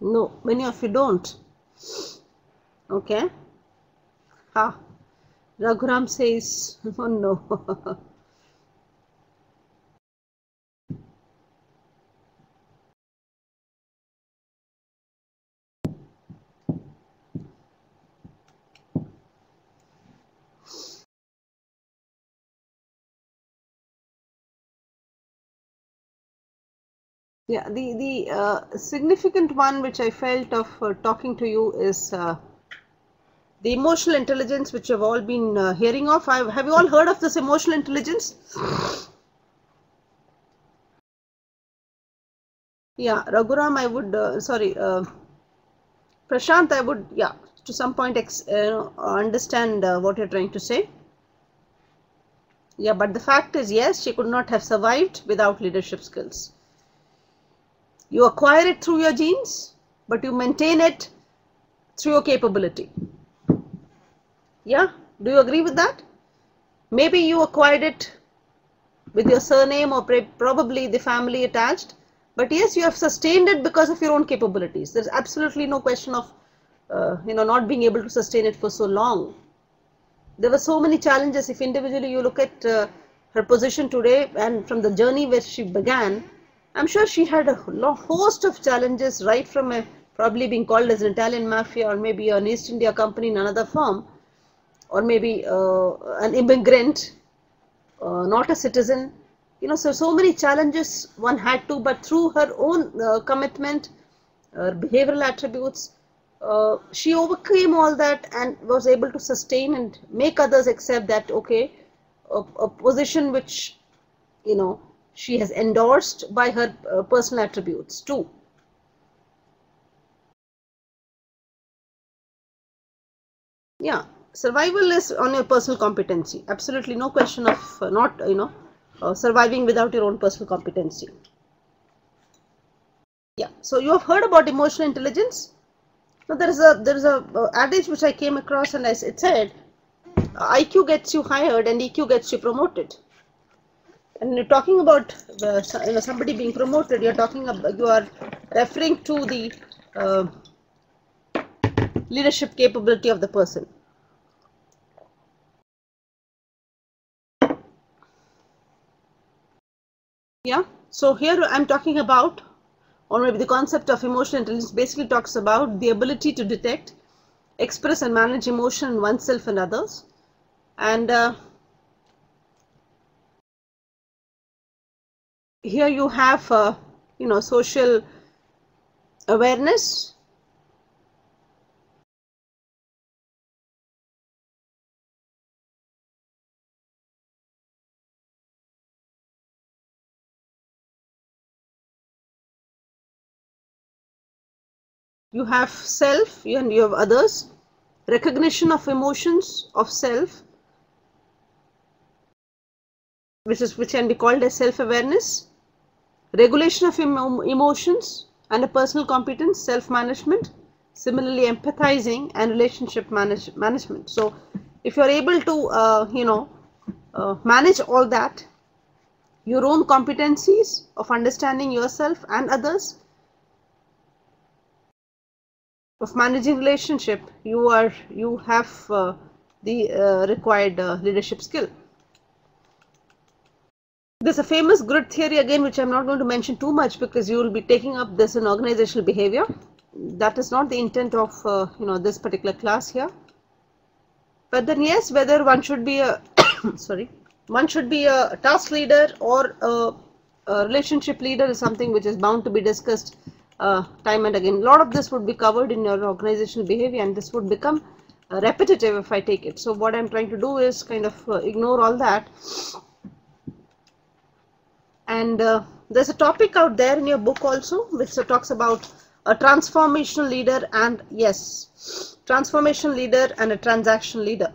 No, many of you don't. Okay. Raghuram says, oh no. Yeah, the significant one which I felt of talking to you is the emotional intelligence, which you've all been hearing of. Have you all heard of this emotional intelligence? Yeah, Raghuram, I would, Prashant, I would, yeah, to some point understand what you're trying to say. Yeah, but the fact is, yes, she could not have survived without leadership skills. You acquire it through your genes, but you maintain it through your capability. Yeah, do you agree with that? Maybe you acquired it with your surname or probably the family attached, but yes, you have sustained it because of your own capabilities. There's absolutely no question of not being able to sustain it for so long. There were so many challenges. If individually you look at her position today and from the journey where she began, I'm sure she had a host of challenges, right from probably being called as an Italian mafia or maybe an East India company in another firm, or maybe an immigrant, not a citizen. So many challenges one had to, but through her own commitment, behavioral attributes, she overcame all that and was able to sustain and make others accept that, okay, a position which, she has endorsed by her personal attributes too. Yeah, survival is on your personal competency. Absolutely no question of not, surviving without your own personal competency. Yeah, so you have heard about emotional intelligence. Now there is a adage which I came across, and it said IQ gets you hired and EQ gets you promoted. And you're talking about somebody being promoted. You are referring to the uh, leadership capability of the person. Yeah. So here I'm talking about, or maybe the concept of emotional intelligence basically talks about the ability to detect, express, and manage emotion in oneself and others. And here you have, social awareness. You have self and you have others. Recognition of emotions of self, which can be called as self-awareness. Regulation of emotions and a personal competence, self-management. Similarly, empathizing and relationship management. So, if you are able to, manage all that, your own competencies of understanding yourself and others, of managing relationship, you have the required leadership skill. There's a famous grid theory again, which I'm not going to mention too much because you will be taking up this in organizational behavior. That is not the intent of this particular class here. But then yes, whether one should be a sorry, one should be a task leader or a relationship leader is something which is bound to be discussed time and again. A lot of this would be covered in your organizational behavior, and this would become repetitive if I take it. So what I'm trying to do is kind of ignore all that. And there's a topic out there in your book also which talks about a transformational leader, and yes, transformation leader and a transaction leader.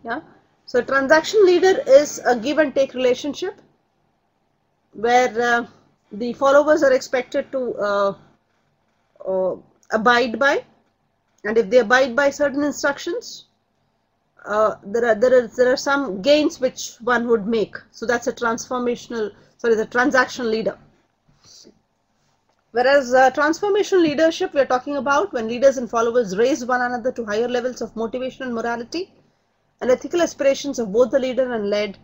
Yeah. So a transaction leader is a give and take relationship where the followers are expected to abide by, and if they abide by certain instructions, there are some gains which one would make. So that's a the transaction leader. Whereas transformational leadership, we are talking about when leaders and followers raise one another to higher levels of motivation and morality and ethical aspirations of both the leader and led,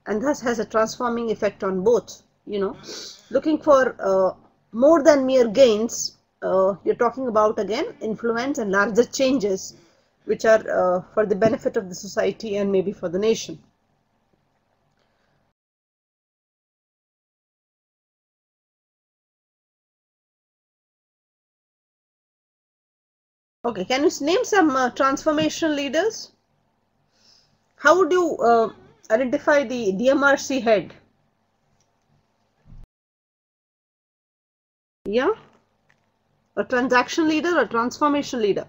and thus has a transforming effect on both. Looking for more than mere gains, you're talking about again influence and larger changes which are for the benefit of the society and maybe for the nation. Okay, can you name some transformational leaders? How would you identify the DMRC head? Yeah, a transaction leader or transformation leader?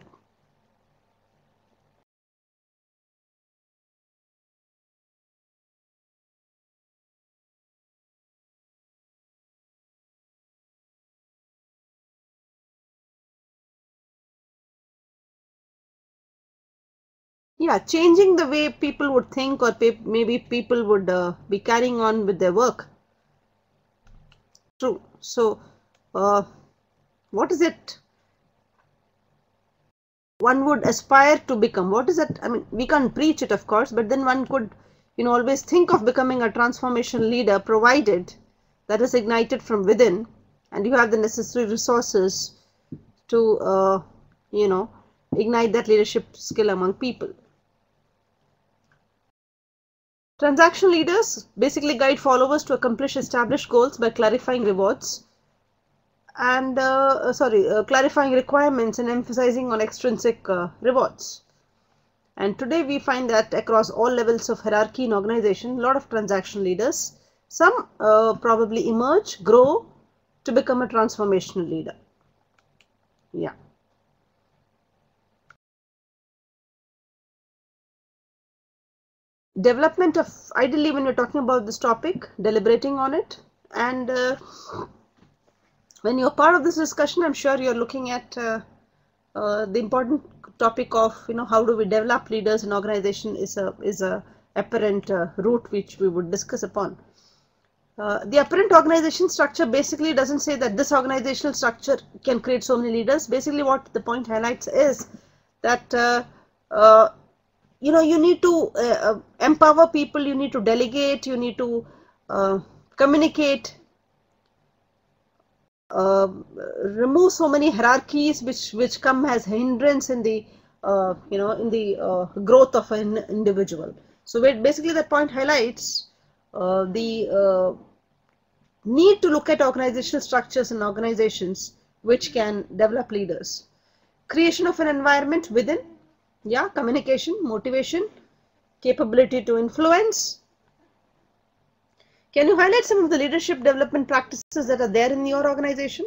Yeah, changing the way people would think, or maybe people would be carrying on with their work. True. So, what is it one would aspire to become? What is it? I mean, we can't preach it, of course, but then one could, always think of becoming a transformation leader, provided that is ignited from within, and you have the necessary resources to, ignite that leadership skill among people. Transaction leaders basically guide followers to accomplish established goals by clarifying rewards and clarifying requirements and emphasizing on extrinsic rewards. And today we find that across all levels of hierarchy in organization, a lot of transaction leaders, some probably emerge, grow to become a transformational leader. Yeah. Development of, ideally when we're talking about this topic, deliberating on it, and when you're part of this discussion, I'm sure you're looking at the important topic of how do we develop leaders in organization is a apparent route which we would discuss upon. The apparent organization structure basically doesn't say that this organizational structure can create so many leaders. Basically what the point highlights is that you need to empower people, you need to delegate, you need to communicate, remove so many hierarchies which come as hindrance in the growth of an individual. So basically that point highlights the need to look at organizational structures and organizations which can develop leaders. Creation of an environment within, communication, motivation, capability to influence. Can you highlight some of the leadership development practices that are there in your organization?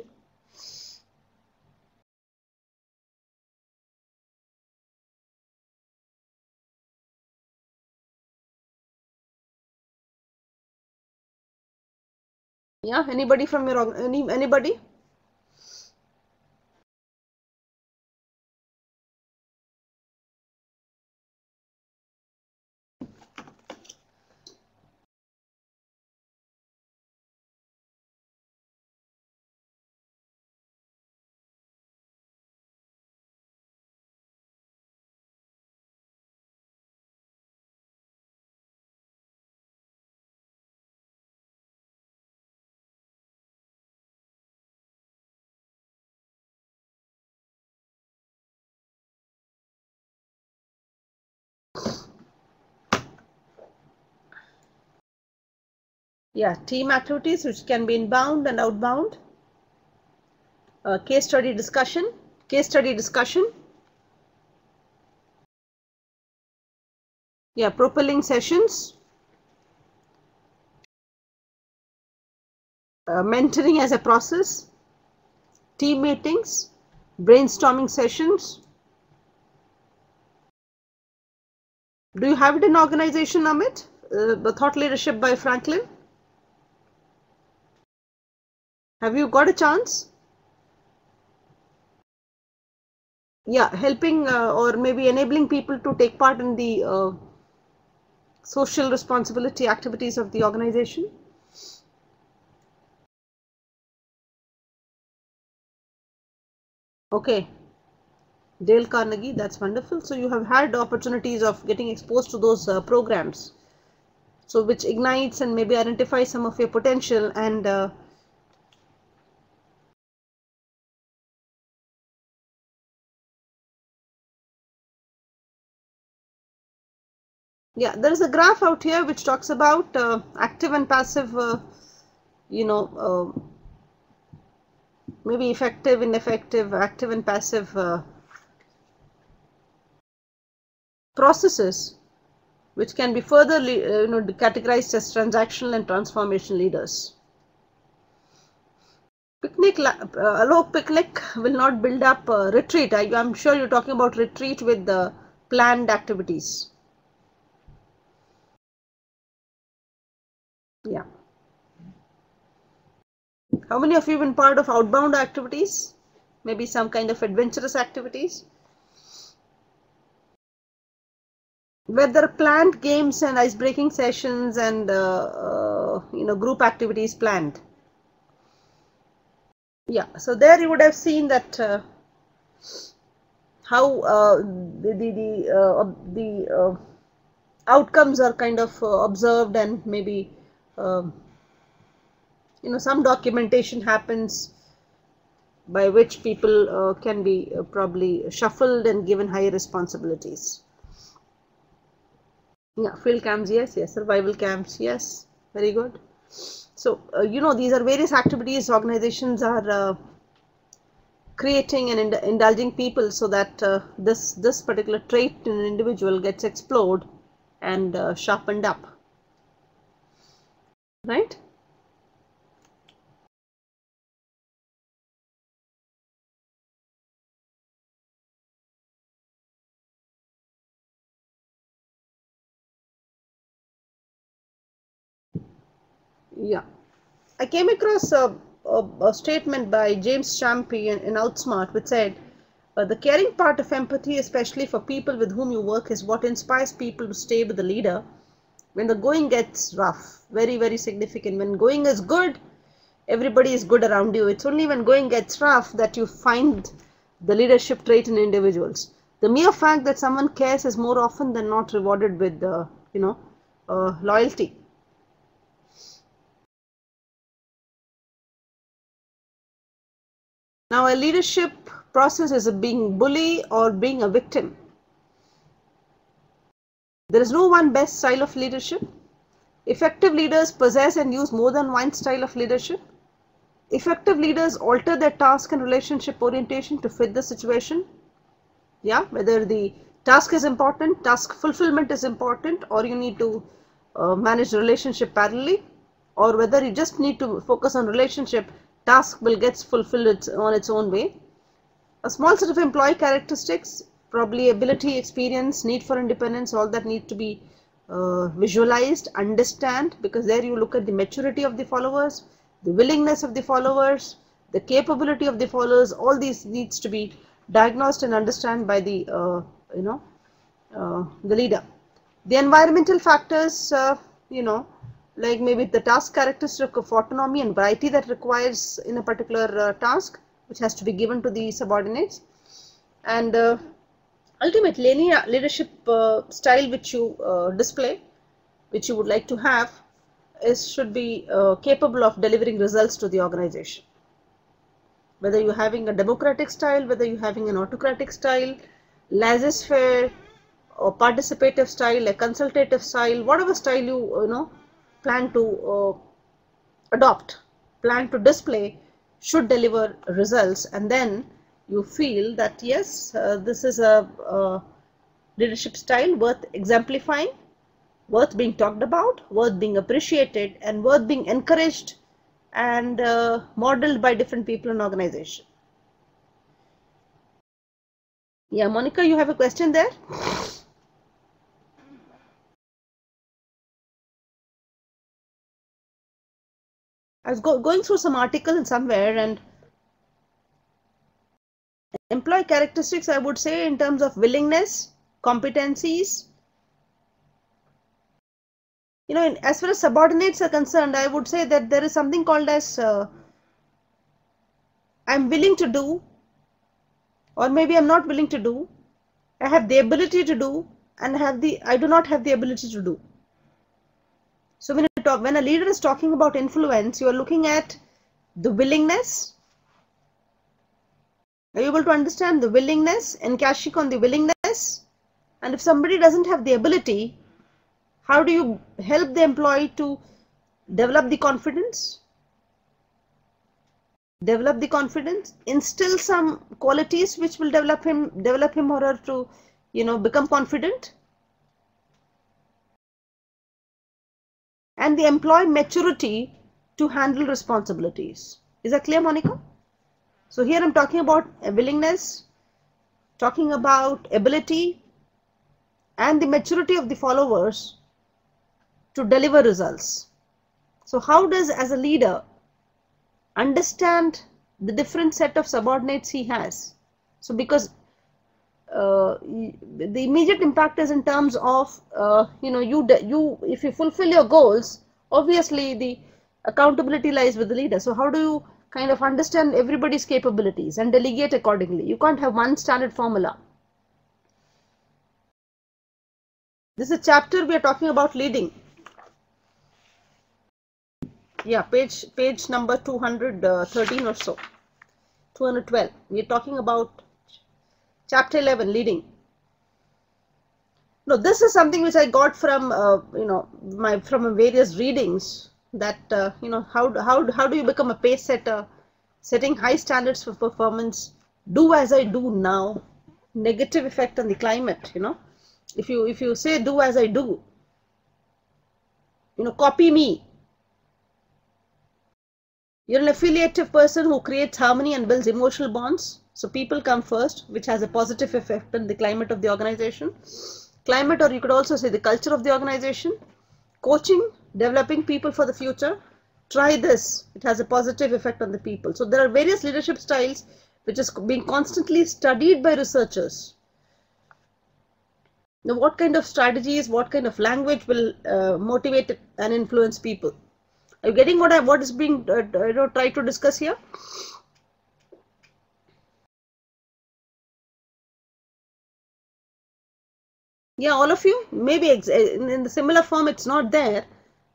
Yeah, anybody from your anybody? Yeah, team activities which can be inbound and outbound. Case study discussion. Yeah, propelling sessions. Mentoring as a process. Team meetings. Brainstorming sessions. Do you have it in organization, Amit? The Thought Leadership by Franklin. Have you got a chance? Yeah, helping or maybe enabling people to take part in the social responsibility activities of the organization. Okay, Dale Carnegie, that's wonderful. So you have had opportunities of getting exposed to those programs, so which ignites and maybe identifies some of your potential. And yeah, there is a graph out here which talks about active and passive, you know, maybe effective, ineffective, active and passive processes, which can be further categorized as transactional and transformation leaders. Hello, picnic will not build up retreat. I'm sure you're talking about retreat with the planned activities. Yeah. How many of you have been part of outbound activities? Maybe some kind of adventurous activities? Where there are planned games and ice-breaking sessions and group activities planned. Yeah, so there you would have seen that how the outcomes are kind of observed, and maybe um, some documentation happens by which people can be probably shuffled and given higher responsibilities. Yeah, field camps, yes, survival camps, yes, very good. So these are various activities organizations are creating and indulging people, so that this particular trait in an individual gets explored and sharpened up, right? Yeah, I came across a statement by James Champy in Outsmart, which said, the caring part of empathy, especially for people with whom you work, is what inspires people to stay with the leader when the going gets rough. Very, very significant. When going is good, everybody is good around you. It's only when going gets rough that you find the leadership trait in individuals. The mere fact that someone cares is more often than not rewarded with, loyalty. Now, a leadership process is being bully or being a victim. There is no one best style of leadership. Effective leaders possess and use more than one style of leadership. Effective leaders alter their task and relationship orientation to fit the situation. Yeah, whether the task is important, task fulfillment is important, or you need to manage the relationship parallelly, or whether you just need to focus on relationship, task will get fulfilled on its own way. A small set of employee characteristics, probably ability, experience, need for independence, all that need to be visualized, understand, because there you look at the maturity of the followers, the willingness of the followers, the capability of the followers. All these needs to be diagnosed and understand by the the leader. The environmental factors, like maybe the task characteristic of autonomy and variety that requires in a particular task, which has to be given to the subordinates, and ultimately any leadership style which you display, which you would like to have, should be capable of delivering results to the organization. Whether you're having a democratic style, whether you're having an autocratic style, laissez-faire or participative style, a consultative style, whatever style you plan to adopt, plan to display, should deliver results. And then you feel that yes, this is a leadership style worth exemplifying, worth being talked about, worth being appreciated, and worth being encouraged and modeled by different people in organization. Yeah, Monica, you have a question there? I was going through some article somewhere, and employee characteristics, I would say, in terms of willingness, competencies, as far as subordinates are concerned, I would say that there is something called as I'm willing to do, or maybe I'm not willing to do. I have the ability to do, and I do not have the ability to do. So when a leader is talking about influence, you are looking at the willingness. Are you able to understand the willingness, enkashik on the willingness? And if somebody doesn't have the ability, how do you help the employee to develop the confidence? Develop the confidence, instill some qualities which will develop him or her to, become confident. And the employee maturity to handle responsibilities. Is that clear, Monica? So here I'm talking about a willingness, talking about ability, and the maturity of the followers to deliver results. So how does, as a leader, understand the different set of subordinates he has? So because the immediate impact is in terms of if you fulfill your goals, obviously the accountability lies with the leader. So how do you kind of understand everybody's capabilities and delegate accordingly? You can't have one standard formula. This is a chapter we are talking about leading. Yeah, page number 213 or so, 212. We are talking about chapter 11, leading. No, this is something which I got from from various readings, that how do you become a pace setter, setting high standards for performance, do as I do now, negative effect on the climate. If you say do as I do, copy me. You're an affiliative person who creates harmony and builds emotional bonds. So people come first, which has a positive effect on the climate of the organization. Climate, or you could also say the culture of the organization. Coaching, developing people for the future. Try this. It has a positive effect on the people. So there are various leadership styles which is being constantly studied by researchers. Now, what kind of strategies, what kind of language will motivate and influence people? Are you getting what is being tried to discuss here? Yeah, all of you. Maybe in the similar form it's not there,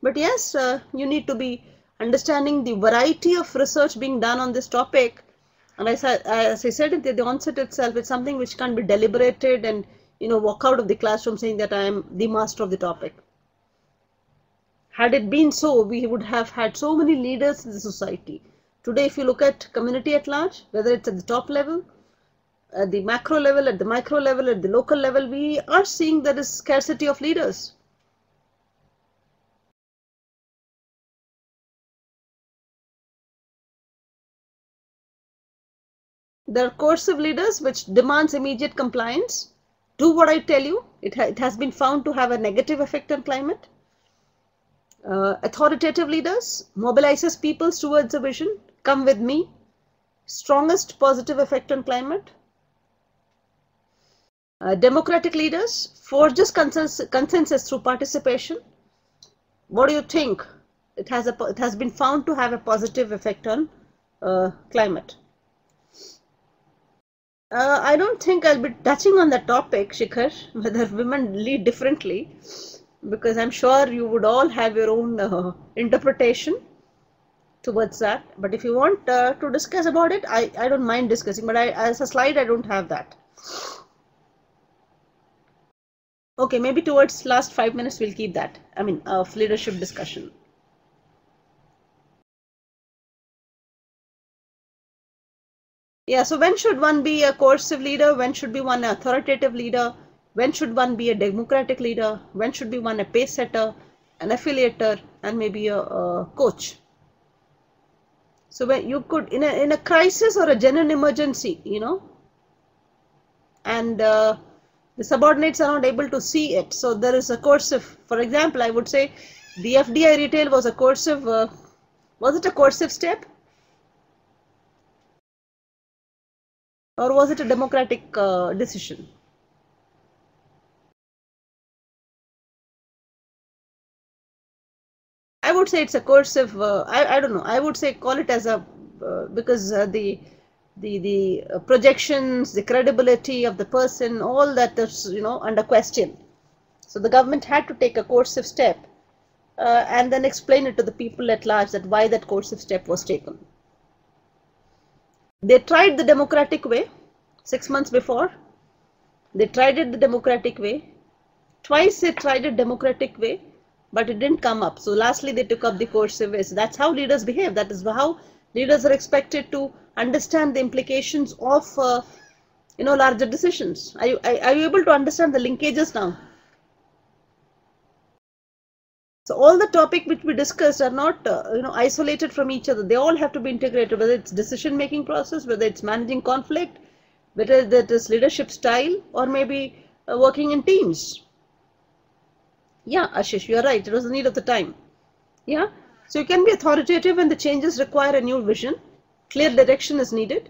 but yes, you need to be understanding the variety of research being done on this topic. And as I said at the onset itself, it's something which can't be deliberated and walk out of the classroom saying that I am the master of the topic. Had it been so, we would have had so many leaders in the society. Today, if you look at community at large, whether it's at the top level, at the macro level, at the micro level, at the local level, we are seeing there is scarcity of leaders. There are coercive leaders which demands immediate compliance. Do what I tell you. It has been found to have a negative effect on climate. Authoritative leaders mobilizes people towards a vision. Come with me. Strongest positive effect on climate. Democratic leaders forges consensus through participation. What do you think? It has been found to have a positive effect on climate. I don't think I'll be touching on the topic, Shikhar, whether women lead differently, because I'm sure you would all have your own interpretation towards that. But if you want to discuss about it, I don't mind discussing, but as a slide, I don't have that. Okay, maybe towards last 5 minutes, we'll keep that. I mean, of leadership discussion. Yeah, so when should one be a coercive leader? When should be one an authoritative leader? When should one be a democratic leader? When should be one a pace setter, an affiliator, and maybe a coach? So when you could, in a crisis or a genuine emergency, and the subordinates are not able to see it, so there is a coercive. For example, I would say the FDI retail was a coercive. Was it a coercive step? Or was it a democratic decision? I would say it's a coercive. I don't know. I would say call it as a because the the projections, the credibility of the person, all that is, under question. So the government had to take a coercive step and then explain it to the people at large that why that coercive step was taken. They tried the democratic way 6 months before. They tried it the democratic way. Twice they tried it democratic way, but it didn't come up. So lastly they took up the coercive way. So that's how leaders behave. That is how leaders are expected to understand the implications of larger decisions. Are you able to understand the linkages now? So all the topic which we discussed are not isolated from each other. They all have to be integrated, whether it's decision making process, whether it's managing conflict, whether that is leadership style, or maybe working in teams. Yeah, Ashish, you are right. It was the need of the time. Yeah. So you can be authoritative when the changes require a new vision. Clear direction is needed.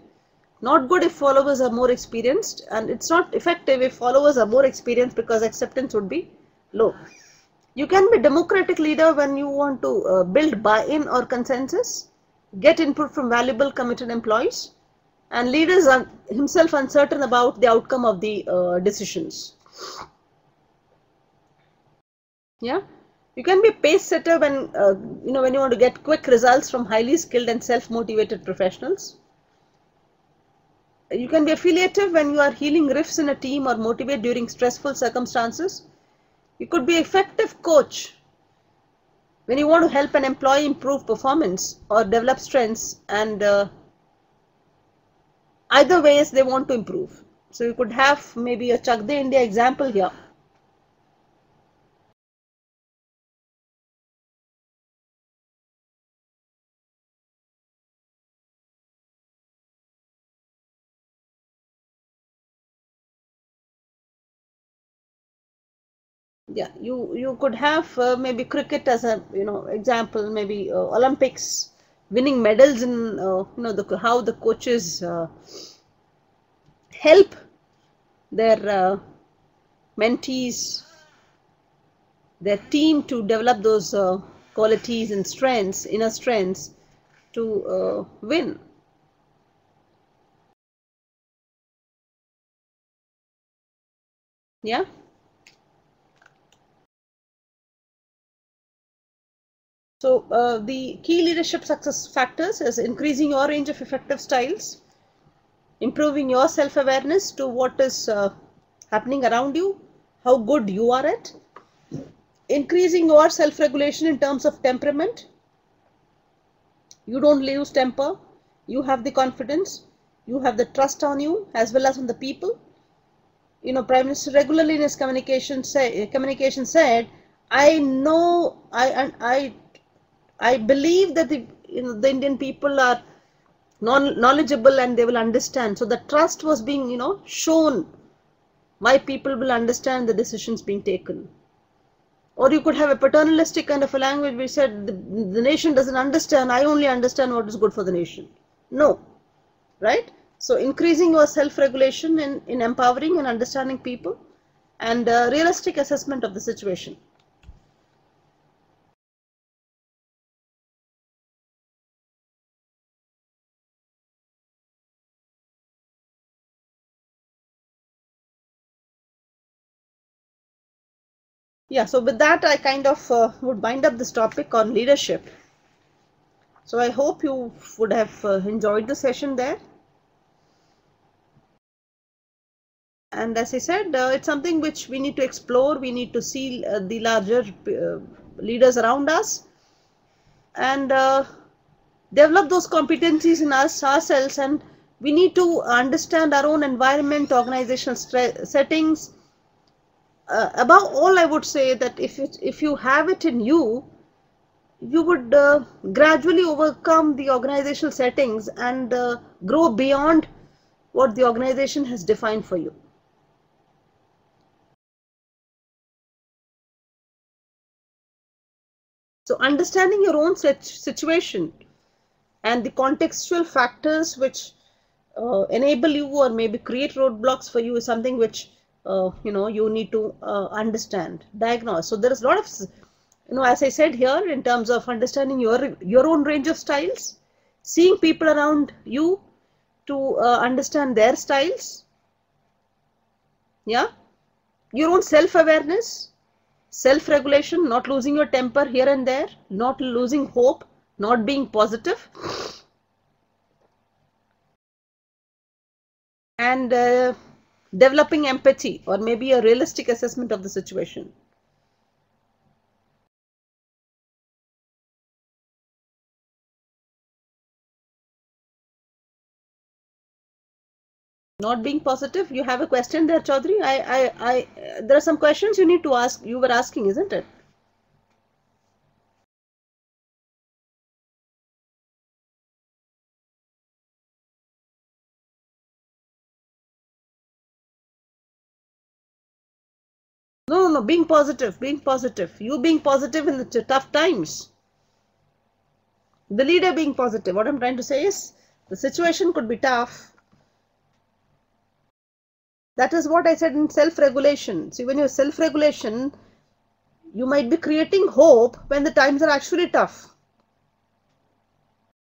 Not good if followers are more experienced, and it's not effective if followers are more experienced because acceptance would be low. You can be a democratic leader when you want to build buy-in or consensus, get input from valuable committed employees, and leaders are himself uncertain about the outcome of the decisions. Yeah, you can be a pace setter when when you want to get quick results from highly skilled and self-motivated professionals. You can be affiliative when you are healing rifts in a team or motivate during stressful circumstances. You could be an effective coach when you want to help an employee improve performance or develop strengths, and either ways they want to improve. So you could have maybe a Chak De India example here. Yeah, you could have maybe cricket as a example, maybe Olympics, winning medals in how the coaches help their mentees, their team to develop those qualities and strengths, inner strengths, to win. Yeah. So the key leadership success factors is increasing your range of effective styles, improving your self-awareness to what is happening around you, how good you are at, increasing your self-regulation in terms of temperament. You don't lose temper, you have the confidence, you have the trust on you as well as on the people. Prime Minister regularly in his communication said, I know, I believe that the Indian people are knowledgeable and they will understand. So the trust was being shown. My people will understand the decisions being taken. Or you could have a paternalistic kind of a language which said the nation doesn't understand. I only understand what is good for the nation. No, right? So increasing your self-regulation in empowering and understanding people, and realistic assessment of the situation. Yeah, so with that I kind of would wind up this topic on leadership. So I hope you would have enjoyed the session there. And as I said, it's something which we need to explore. We need to see the larger leaders around us and develop those competencies in ourselves, and we need to understand our own environment, organizational settings. Above all, I would say that if you have it in you, you would gradually overcome the organizational settings and grow beyond what the organization has defined for you. So understanding your own situation and the contextual factors which enable you or maybe create roadblocks for you is something which you need to understand, diagnose. So there is a lot of, as I said here, in terms of understanding your own range of styles, seeing people around you, to understand their styles. Yeah, your own self-awareness, self-regulation, not losing your temper here and there, not losing hope, not being positive, and developing empathy or maybe a realistic assessment of the situation. Not being positive. You have a question there, Chaudhary? There are some questions you need to ask. You were asking, isn't it? No, no, no. Being positive. Being positive. You being positive in the tough times. The leader being positive. What I'm trying to say is, the situation could be tough. That is what I said in self-regulation. See, when you're self-regulation, you might be creating hope when the times are actually tough.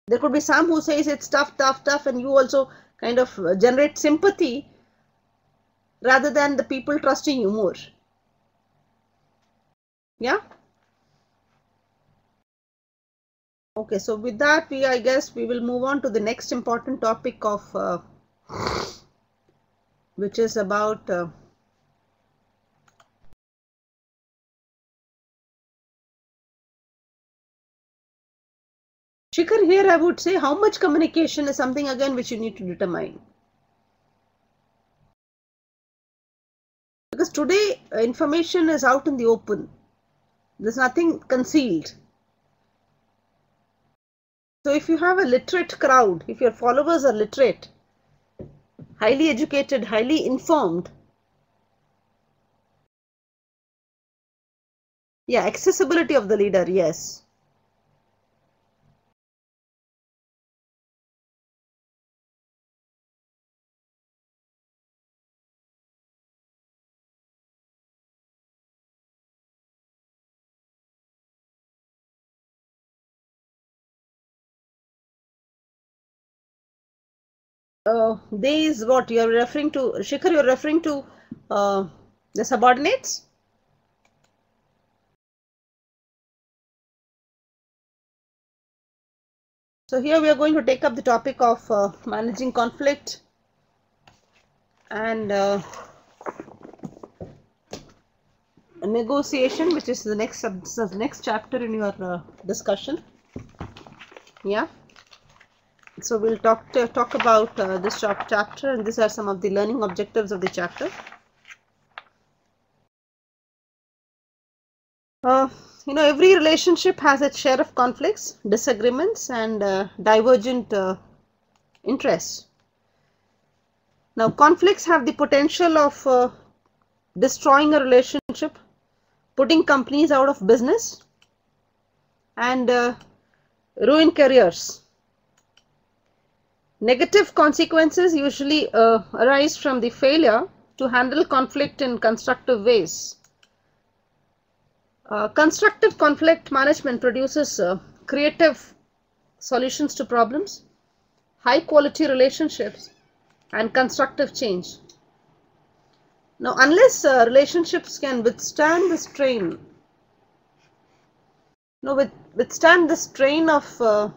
There could be some who says it's tough, tough, tough, and you also kind of generate sympathy rather than the people trusting you more. Yeah. Okay, so with that, I guess we will move on to the next important topic of which is about Shikhar. Here I would say how much communication is something again which you need to determine. Because today information is out in the open. There's nothing concealed. So if you have a literate crowd, if your followers are literate, highly educated, highly informed, yeah, accessibility of the leader, yes. They is what you're referring to, Shikhar, you're referring to the subordinates? So here we are going to take up the topic of managing conflict and negotiation, which is the next chapter in your discussion. Yeah. So we'll talk about this chapter, and these are some of the learning objectives of the chapter. Every relationship has its share of conflicts, disagreements, and divergent interests. Now, conflicts have the potential of destroying a relationship, putting companies out of business, and ruin careers. Negative consequences usually arise from the failure to handle conflict in constructive ways. Constructive conflict management produces creative solutions to problems, high quality relationships, and constructive change. Now, unless relationships can withstand the strain, withstand the strain of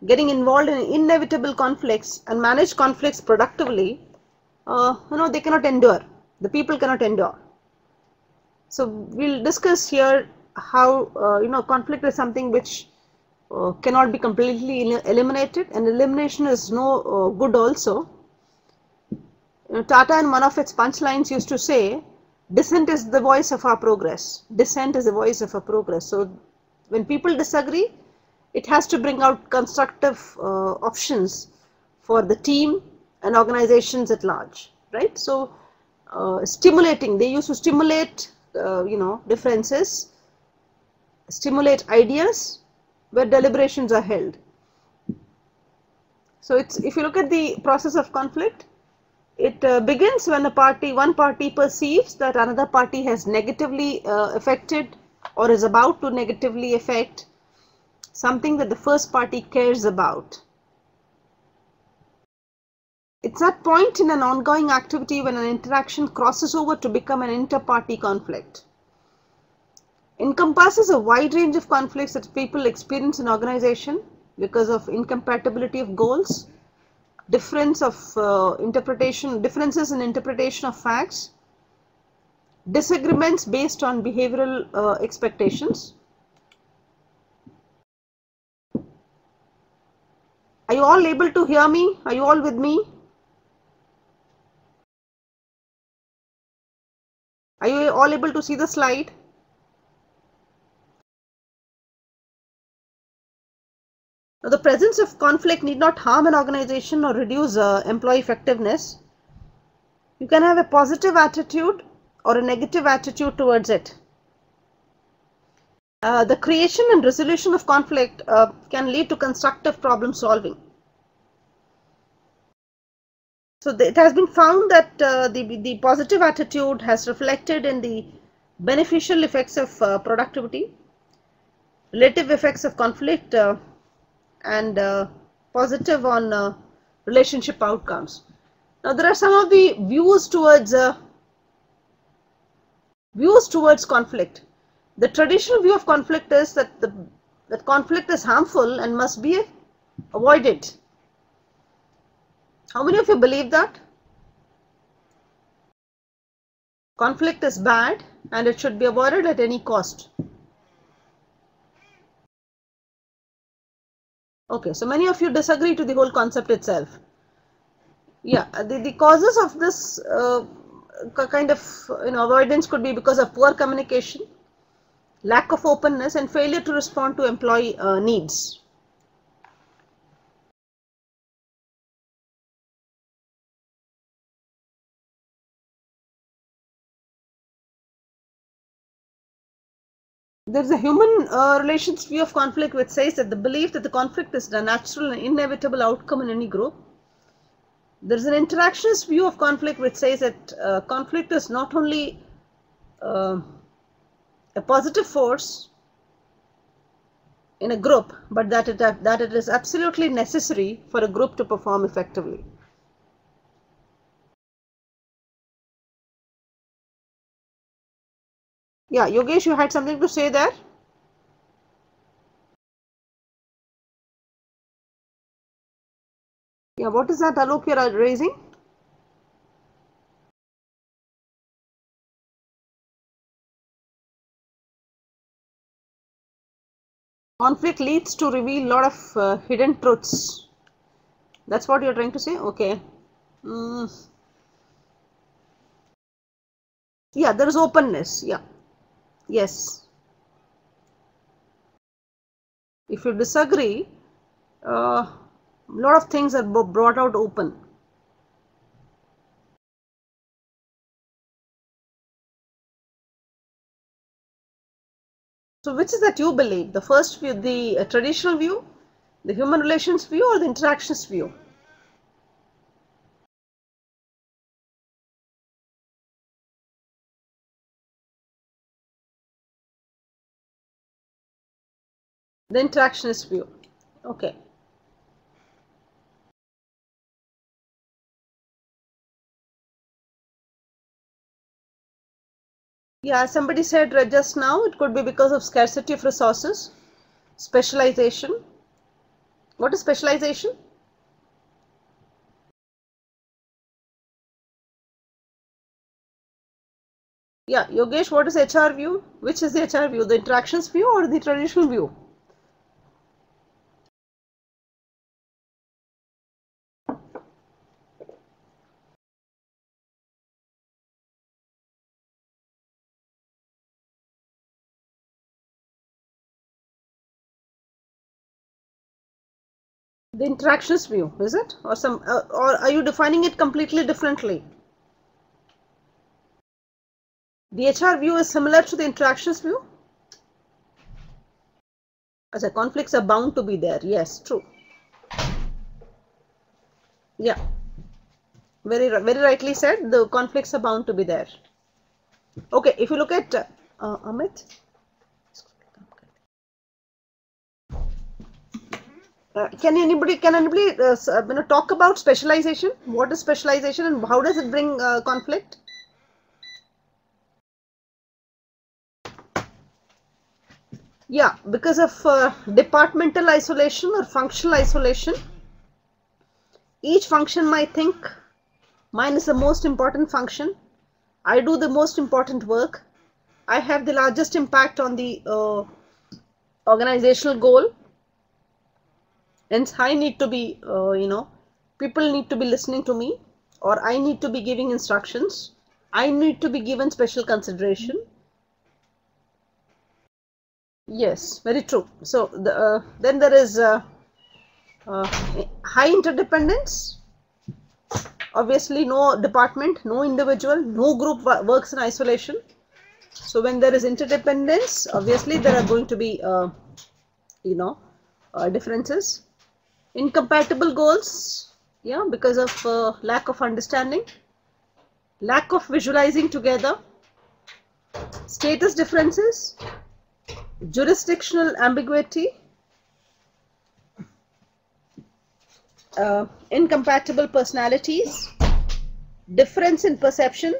getting involved in inevitable conflicts and manage conflicts productively, they cannot endure. The people cannot endure. So we'll discuss here how conflict is something which cannot be completely eliminated, and elimination is no good also. Tata in one of its punchlines used to say, dissent is the voice of our progress. Dissent is the voice of our progress. So when people disagree, it has to bring out constructive options for the team and organizations at large, right? So stimulating, they used to stimulate differences, stimulate ideas where deliberations are held. So if you look at the process of conflict, it begins when one party perceives that another party has negatively affected or is about to negatively affect something that the first party cares about. It's that point in an ongoing activity when an interaction crosses over to become an inter-party conflict. Encompasses a wide range of conflicts that people experience in organization because of incompatibility of goals, differences in interpretation of facts, disagreements based on behavioral expectations. Are you all able to hear me? Are you all with me? Are you all able to see the slide? Now, the presence of conflict need not harm an organization or reduce employee effectiveness. You can have a positive attitude or a negative attitude towards it. The creation and resolution of conflict can lead to constructive problem solving. So it has been found that the positive attitude has reflected in the beneficial effects of productivity, relative effects of conflict, and positive on relationship outcomes. Now there are some of the views towards conflict. The traditional view of conflict is that that conflict is harmful and must be avoided. How many of you believe that? Conflict is bad and it should be avoided at any cost. Okay, so many of you disagree to the whole concept itself. Yeah, the causes of this kind of avoidance could be because of poor communication, lack of openness, and failure to respond to employee needs. There is a human relations view of conflict which says that the belief that the conflict is the natural and inevitable outcome in any group. There is an interactionist view of conflict which says that conflict is not only a positive force in a group, but that it is absolutely necessary for a group to perform effectively. Yeah, Yogesh, you had something to say there? Yeah, what is that, Alok, you are raising? Conflict leads to reveal a lot of hidden truths. That's what you're trying to say? Okay. Yeah, there is openness. Yeah. Yes. If you disagree, a lot of things are brought out open. So which is that you believe? The first view, the traditional view, the human relations view, or the interactions view? The interactionist view. Okay. Yeah, somebody said just now it could be because of scarcity of resources, specialization. What is specialization? Yeah, Yogesh, what is HR view? Which is the HR view, the interactions view or the traditional view? The interactions view, is it? Or or are you defining it completely differently? The HR view is similar to the interactions view? As a conflicts are bound to be there. Yes, true. Yeah, very rightly said. The conflicts are bound to be there. Okay, if you look at Amit. Can anybody talk about specialization? What is specialization and how does it bring conflict? Yeah, because of departmental isolation or functional isolation, each function might think mine is the most important function. I do the most important work. I have the largest impact on the organizational goal. Hence, I need to be, people need to be listening to me, or I need to be giving instructions. I need to be given special consideration. Yes, very true. So then there is high interdependence. Obviously, no department, no individual, no group works in isolation. So when there is interdependence, obviously there are going to be, differences. Incompatible goals, yeah, because of lack of understanding, lack of visualizing together, status differences, jurisdictional ambiguity, incompatible personalities, difference in perception,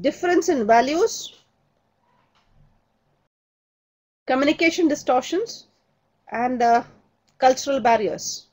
difference in values, communication distortions, and cultural barriers.